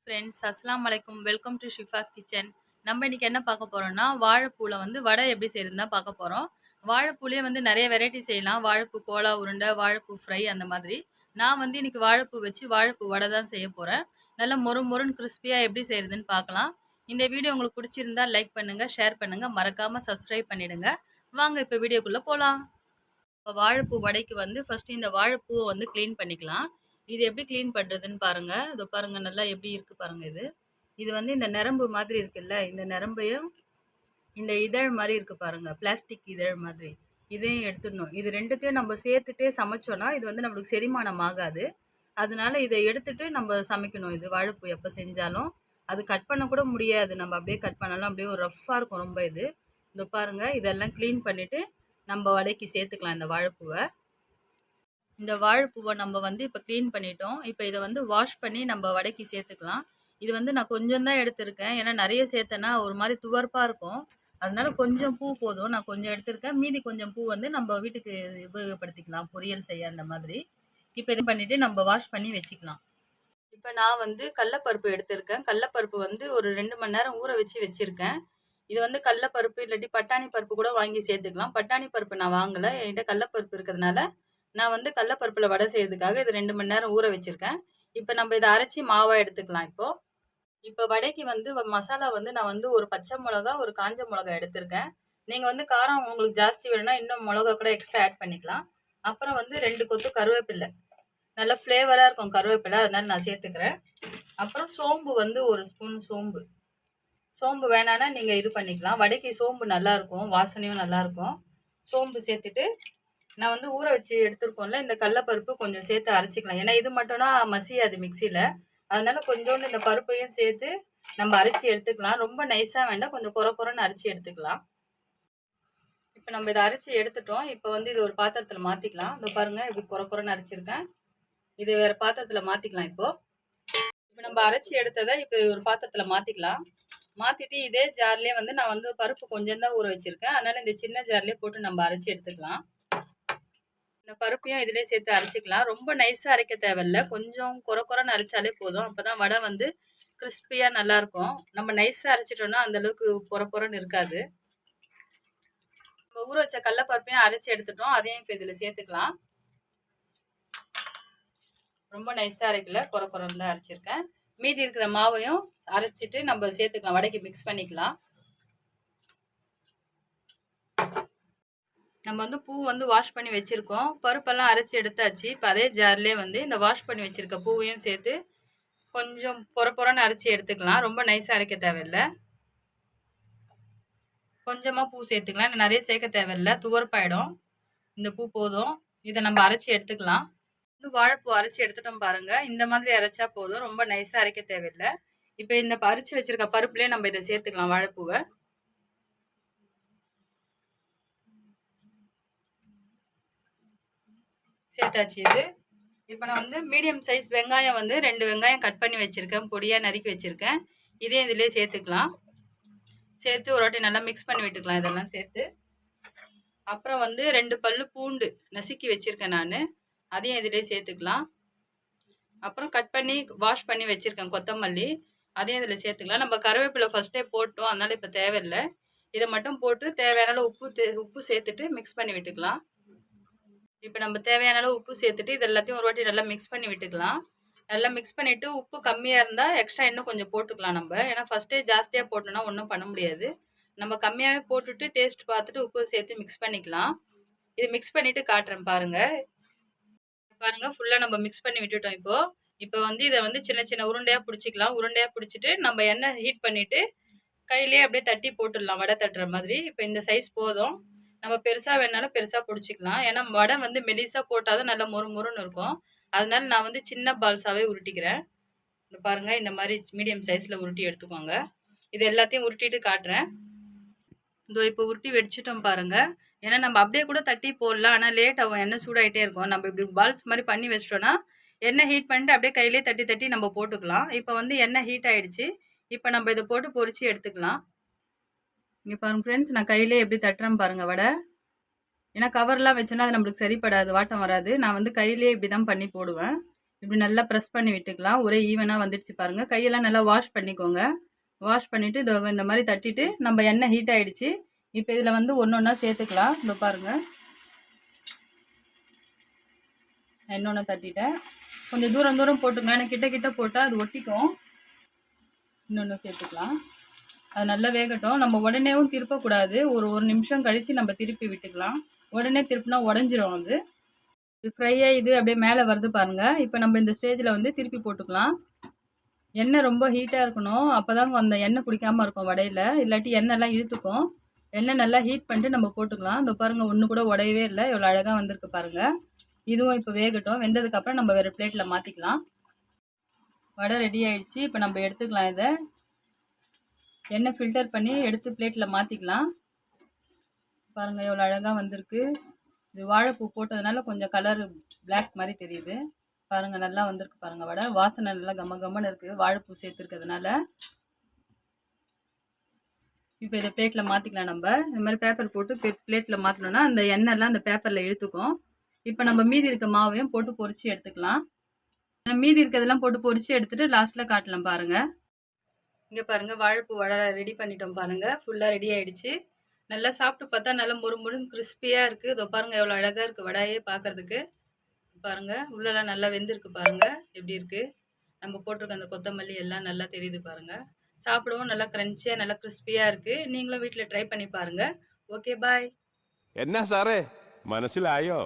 Friends அஸ்ஸலாமு அலைக்கும். Welcome to Shifa's kitchen. நம்ம இன்னைக்கு என்ன பார்க்க போறோம்னா, வாழைப்பூல வந்து வடை எப்படி செய்யறதுன்னு தான் பார்க்க போறோம். வாழைப்பூலயே வந்து நெறைய வெரைட்டி செய்யலாம். வாழைப்பூ கோலா உருண்டை, வாழைப்பூ ஃப்ரை அந்த மாதிரி. நான் வந்து இன்னைக்கு வாழைப்பூ வச்சு வாழைப்பூ வடை தான் செய்ய போறேன். நல்லா மொறு மொறுன்னு கிறிஸ்பியா எப்படி செய்யறதுன்னு பார்க்கலாம். இந்த வீடியோ உங்களுக்கு பிடிச்சிருந்தா லைக் பண்ணுங்க, ஷேர் பண்ணுங்க, மறக்காம சப்ஸ்கிரைப் பண்ணிடுங்க. வாங்க இப்ப வீடியோக்குள்ள போலாம். இப்போ வாழைப்பூ வடைக்கு வந்து ஃபர்ஸ்ட் இந்த வாழைப்பூவை வந்து க்ளீன் பண்ணிக்கலாம். இது எப்படி க்ளீன் பண்ணுறதுன்னு பாருங்க. இதோ பாருங்க நல்லா எப்படி இருக்கு பாருங்க இது. இது வந்து இந்த நரம்பு மாதிரி இருக்குல்ல, இந்த நரம்பையும் இந்த இதழ் மாதிரி இருக்கு பாருங்க, பிளாஸ்டிக் இதழ் மாதிரி. இதையும் எடுத்துடணும். இது ரெண்டுத்தையும் நம்ம சேர்த்துட்டே சமைச்சோன்னா இது வந்து நம்மளுக்கு செரிமானம் ஆகாது. அதனால இதை எடுத்துட்டு நம்ம சமைக்கணும். இது வாழைப்பூ எப்போ செஞ்சாலும் அது கட் பண்ண கூட முடியாது. நம்ம அப்படியே கட் பண்ணாலும் அப்படியே ஒரு ரஃப்பாக இருக்கும் ரொம்ப இது. இதோ பாருங்க, இதெல்லாம் க்ளீன் பண்ணிட்டு நம்ம வடைக்கு சேர்த்துக்கலாம் இந்த வாழைப்பூவை. இந்த வாழைப்பூவை நம்ம வந்து இப்போ க்ளீன் பண்ணிட்டோம். இப்போ இதை வந்து வாஷ் பண்ணி நம்ம வடைக்கு சேர்த்துக்கலாம். இது வந்து நான் கொஞ்சம் தான் எடுத்திருக்கேன். ஏன்னா நிறைய சேர்த்தேன்னா ஒரு மாதிரி துவர்ப்பாக இருக்கும். அதனால கொஞ்சம் பூ போதும். நான் கொஞ்சம் எடுத்திருக்கேன். மீதி கொஞ்சம் பூ வந்து நம்ம வீட்டுக்கு உபயோகப்படுத்திக்கலாம், பொரியல் செய்ய அந்த மாதிரி. இப்போ இது பண்ணிட்டு நம்ம வாஷ் பண்ணி வச்சுக்கலாம். இப்போ நான் வந்து கடலப்பருப்பு எடுத்திருக்கேன். கடலப்பருப்பு வந்து ஒரு 2 மணி நேரம் ஊற வச்சிருக்கேன். இது வந்து கடலப்பருப்பு இல்லாட்டி பட்டாணி பருப்பு கூட வாங்கி சேர்த்துக்கலாம். பட்டாணி பருப்பு நான் வாங்கலை, என்கிட்ட கடலப்பருப்பு இருக்கிறதுனால நான் வந்து கடலப்பருப்பில் வடை செய்யறதுக்காக இது 2 மணி நேரம் ஊற வச்சிருக்கேன். இப்போ நம்ம இதை அரைச்சி மாவாக எடுத்துக்கலாம். இப்போ வடைக்கு வந்து மசாலா வந்து நான் வந்து ஒரு பச்சை மிளகா, ஒரு காஞ்ச மிளகா எடுத்திருக்கேன். நீங்கள் வந்து காரம் உங்களுக்கு ஜாஸ்தி வேணும்னா இன்னும் மிளகா கூட எக்ஸ்ட்ரா ஆட் பண்ணிக்கலாம். அப்புறம் வந்து 2 கொத்து கருவேப்பிலை, நல்ல ஃப்ளேவராக இருக்கும் கருவேப்பிலை, அதனால நான் சேர்த்துக்கிறேன். அப்புறம் சோம்பு வந்து ஒரு ஸ்பூன் சோம்பு. சோம்பு வேணான்னா நீங்கள் இது பண்ணிக்கலாம். வடைக்கு சோம்பு நல்லாயிருக்கும், வாசனையும் நல்லாயிருக்கும். சோம்பு சேர்த்துட்டு நான் வந்து ஊற வச்சு எடுத்துருக்கோம்ல, இந்த கடலப்பருப்பு கொஞ்சம் சேர்த்து அரைச்சிக்கலாம். ஏன்னா இது மட்டும்னா மசியாது மிக்சியில். அதனால கொஞ்சோண்டு இந்த பருப்பையும் சேர்த்து நம்ம அரைச்சி எடுத்துக்கலாம். ரொம்ப நைஸாக வேண்டாம், கொஞ்சம் குறைன்னு அரைச்சி எடுத்துக்கலாம். இப்போ நம்ம இதை அரைச்சி எடுத்துட்டோம். இப்போ வந்து இது ஒரு பாத்திரத்தில் மாற்றிக்கலாம். இதோ பாருங்கள், இப்படி குறைன்னு அரைச்சிருக்கேன். இது வேறு பாத்திரத்தில் மாற்றிக்கலாம். இப்போ நம்ம அரைச்சி எடுத்ததை இப்போ ஒரு பாத்திரத்தில் மாற்றிக்கலாம். மாற்றிட்டு இதே ஜார்லேயே வந்து நான் வந்து பருப்பு கொஞ்சம் தான் ஊற வச்சுருக்கேன். அதனால் இந்த சின்ன ஜார்லேயே போட்டு நம்ம அரைச்சி எடுத்துக்கலாம். இந்த பருப்பையும் இதிலே சேர்த்து அரைச்சிக்கலாம். ரொம்ப நைஸாக அரைக்க தேவையில்லை, கொஞ்சம் குறைன்னு அரைச்சாலே போதும். அப்போ தான் வடை வந்து கிறிஸ்பியாக நல்லாயிருக்கும். நம்ம நைஸாக அரைச்சிட்டோம்னா அந்தளவுக்கு பொறன்னு இருக்காது. நம்ம ஊற வச்ச கடலப்பருப்பையும் அரைச்சி எடுத்துட்டோம். அதையும் இப்போ இதில் சேர்த்துக்கலாம். ரொம்ப நைஸாக அரைக்கல, குறைன்னு தான் அரைச்சிருக்கேன். மீதி இருக்கிற மாவையும் அரைச்சிட்டு நம்ம சேர்த்துக்கலாம், வடைக்கு மிக்ஸ் பண்ணிக்கலாம். நம்ம வந்து பூ வந்து வாஷ் பண்ணி வச்சுருக்கோம். பருப்பெல்லாம் அரைச்சி எடுத்தாச்சு. இப்போ அதே ஜார்லேயே வந்து இந்த வாஷ் பண்ணி வச்சுருக்க பூவையும் சேர்த்து கொஞ்சம் பொறன்னு அரைச்சி எடுத்துக்கலாம். ரொம்ப நைஸாக அரைக்க தேவையில்லை, கொஞ்சமாக பூ சேர்த்துக்கலாம். நிறைய சேர்க்க தேவையில்லை, துவர்ப்பாயிடும். இந்த பூ போதும். இதை நம்ம அரைச்சி எடுத்துக்கலாம். வந்து வாழைப்பூ அரைச்சி எடுத்துட்டோம் பாருங்கள். இந்த மாதிரி அரைச்சா போதும், ரொம்ப நைஸாக அரைக்க தேவையில்லை. இப்போ இந்த அரைச்சி வச்சுருக்க பருப்புலேயே நம்ம இதை சேர்த்துக்கலாம், வாழைப்பூவை. சேர்த்தாச்சு இது. இப்போ நான் வந்து மீடியம் சைஸ் வெங்காயம் வந்து 2 வெங்காயம் கட் பண்ணி வச்சுருக்கேன், பொடியாக நறுக்கி வச்சுருக்கேன். இதே இதிலே சேர்த்துக்கலாம். சேர்த்து ஒரு வாட்டி நல்லா மிக்ஸ் பண்ணி விட்டுக்கலாம் இதெல்லாம் சேர்த்து. அப்புறம் வந்து 2 பல்லு பூண்டு நசுக்கி வச்சுருக்கேன் நான், அதையும் இதிலே சேர்த்துக்கலாம். அப்புறம் கட் பண்ணி வாஷ் பண்ணி வச்சுருக்கேன் கொத்தமல்லி, அதையும் இதில் சேர்த்துக்கலாம். நம்ம கருவேப்பிலை ஃபஸ்ட்டே போட்டோம், அதனால் இப்போ தேவையில்லை. இதை மட்டும் போட்டு தேவையான அளவு உப்பு சேர்த்துட்டு மிக்ஸ் பண்ணி விட்டுக்கலாம். இப்போ நம்ம தேவையான அளவு உப்பு சேர்த்துட்டு இது எல்லாத்தையும் ஒரு வாட்டி நல்லா மிக்ஸ் பண்ணி விட்டுக்கலாம். நல்லா மிக்ஸ் பண்ணிவிட்டு உப்பு கம்மியாக இருந்தால் எக்ஸ்ட்ரா இன்னும் கொஞ்சம் போட்டுக்கலாம் நம்ம. ஏன்னா ஃபஸ்ட்டே ஜாஸ்தியாக போட்டோன்னா ஒன்றும் பண்ண முடியாது. நம்ம கம்மியாகவே போட்டுட்டு டேஸ்ட் பார்த்துட்டு உப்பு சேர்த்து மிக்ஸ் பண்ணிக்கலாம். இது மிக்ஸ் பண்ணிவிட்டு காட்டுறேன் பாருங்கள். பாருங்கள், ஃபுல்லாக நம்ம மிக்ஸ் பண்ணி விட்டுட்டோம். இப்போ வந்து இதை வந்து சின்ன சின்ன உருண்டையாக பிடிச்சிக்கலாம். உருண்டையாக பிடிச்சிட்டு நம்ம எண்ணெய் ஹீட் பண்ணிவிட்டு கையிலே அப்படியே தட்டி போட்டுடலாம், வடை தட்டுற மாதிரி. இப்போ இந்த சைஸ் போதும். நம்ம பெருசாக வேணாலும் பெருசாக பிடிச்சிக்கலாம். ஏன்னா வடை வந்து மெலிசாக போட்டால் தான் நல்லா மொறுன்னு இருக்கும். அதனால நான் வந்து சின்ன பால்ஸாகவே உருட்டிக்கிறேன். இந்த பாருங்கள், இந்த மாதிரி மீடியம் சைஸில் உருட்டி எடுத்துக்கோங்க. இது எல்லாத்தையும் உருட்டிட்டு காட்டுறேன். இதோ இப்போ உருட்டி வச்சுட்டோம் பாருங்கள். ஏன்னா நம்ம அப்படியே கூட தட்டி போடலாம், ஆனால் லேட் ஆகும், எண்ணெய் சூடாகிட்டே இருக்கும். நம்ம இப்படி பால்ஸ் மாதிரி பண்ணி வச்சிட்டோன்னா எண்ணெய் ஹீட் பண்ணிட்டு அப்படியே கையிலே தட்டி தட்டி நம்ம போட்டுக்கலாம். இப்போ வந்து எண்ணெய் ஹீட் ஆகிடுச்சு. இப்போ நம்ம இதை போட்டு பொரிச்சு எடுத்துக்கலாம். இங்கே பாருங்கள் ஃப்ரெண்ட்ஸ், நான் கையிலே எப்படி தட்டுறேன் பாருங்கள் வடை. ஏன்னா கவர்லாம் வச்சோன்னா அது நம்மளுக்கு சரிப்படாது, வாட்டம் வராது. நான் வந்து கையிலே இப்படி தான் பண்ணி போடுவேன். இப்படி நல்லா ப்ரெஸ் பண்ணி விட்டுக்கலாம். ஒரே ஈவனா வந்துடுச்சு பாருங்க. கையெல்லாம் நல்லா வாஷ் பண்ணிக்கோங்க. வாஷ் பண்ணிட்டு இதோ இந்த மாரி தட்டிட்டு நம்ம எண்ணெய் ஹீட் ஆயிடுச்சு. இப்ப இதுல வந்து ஒண்ணொண்ணா சேர்த்துக்கலாம். இதோ பாருங்க. இன்னொன்னு தட்டிட்டேன். கொஞ்சம் தூரம் தூரம் போட்டுங்க. ஏன்னா கிட்ட கிட்ட போட்டா அது ஒட்டிக்கும். இன்னொன்னு சேர்த்துக்கலாம். அது நல்லா வேகட்டும். நம்ம உடனேவும் திருப்பக்கூடாது. ஒரு நிமிஷம் கழிச்சு நம்ம திருப்பி விட்டுக்கலாம். உடனே திருப்பினா உடஞ்சிரும் அது. இது ஃப்ரை ஆயிது அப்படியே மேலே வருது பாருங்க. இப்போ நம்ம இந்த ஸ்டேஜில் வந்து திருப்பி போட்டுக்கலாம். எண்ணெய் ரொம்ப ஹீட்டாக இருக்கணும். அப்போ தான் அந்த எண்ணெய் குடிக்காமல் இருக்கும் வடையில். இல்லாட்டி எண்ணெய்லாம் இழுத்துக்கும். எண்ணெய் நல்லா ஹீட் பண்ணிட்டு நம்ம போட்டுக்கலாம். இந்த பாருங்க ஒன்று கூட உடையவே இல்லை. எவ்வளோ அழகாக வந்திருக்கு பாருங்க. இதுவும் இப்போ வேகட்டும். வெந்ததுக்கப்புறம் நம்ம வேறு பிளேட்டில் மாற்றிக்கலாம். வடை ரெடி ஆயிடுச்சு. இப்போ நம்ம எடுத்துக்கலாம். இதை எண்ணெய் ஃபில்டர் பண்ணி எடுத்து பிளேட்டில் மாற்றிக்கலாம். பாருங்கள் எவ்வளோ அழகாக வந்திருக்கு. இது வாழைப்பூ போட்டதுனால கொஞ்சம் கலர் பிளாக் மாதிரி தெரியுது. பாருங்கள் நல்லா வந்திருக்கு பாருங்கள் வடை. வாசனை நல்லா கம கம்மன்னு இருக்குது வாழைப்பூ சேர்த்துருக்கிறதுனால. இப்போ இதை பிளேட்டில் மாற்றிக்கலாம். நம்ம இந்த மாதிரி பேப்பர் போட்டு பிளேட்டில் மாற்றினோன்னா அந்த எண்ணெய்லாம் அந்த பேப்பரில் இழுத்துக்கும். இப்போ நம்ம மீதி இருக்க மாவையும் போட்டு பொரிச்சு எடுத்துக்கலாம். மீதி இருக்கிறதெல்லாம் போட்டு பொரிச்சு எடுத்துட்டு லாஸ்ட்டில் காட்டலாம் பாருங்கள். இங்கே பாருங்கள் வாழைப்பூ வடை ரெடி பண்ணிட்டோம் பாருங்கள். ஃபுல்லாக ரெடி ஆகிடுச்சு. நல்லா சாப்பிட்டு பார்த்தா நல்லா முறுமுறுன்னு கிறிஸ்பியாக இருக்குது. இதோ பாருங்கள் எவ்வளோ அழகாக இருக்குது வடையே பார்க்குறதுக்கு. பாருங்கள் உள்ளெல்லாம் நல்லா வெந்திருக்கு பாருங்கள் எப்படி இருக்குது. நம்ம போட்டிருக்க அந்த கொத்தமல்லி எல்லாம் நல்லா தெரியுது பாருங்கள். சாப்பிடவும் நல்லா க்ரன்ச்சியாக நல்லா கிறிஸ்பியாக இருக்குது. நீங்களும் வீட்டில் ட்ரை பண்ணி பாருங்கள். Okay bye. என்ன சாரே மனசிலாயோ?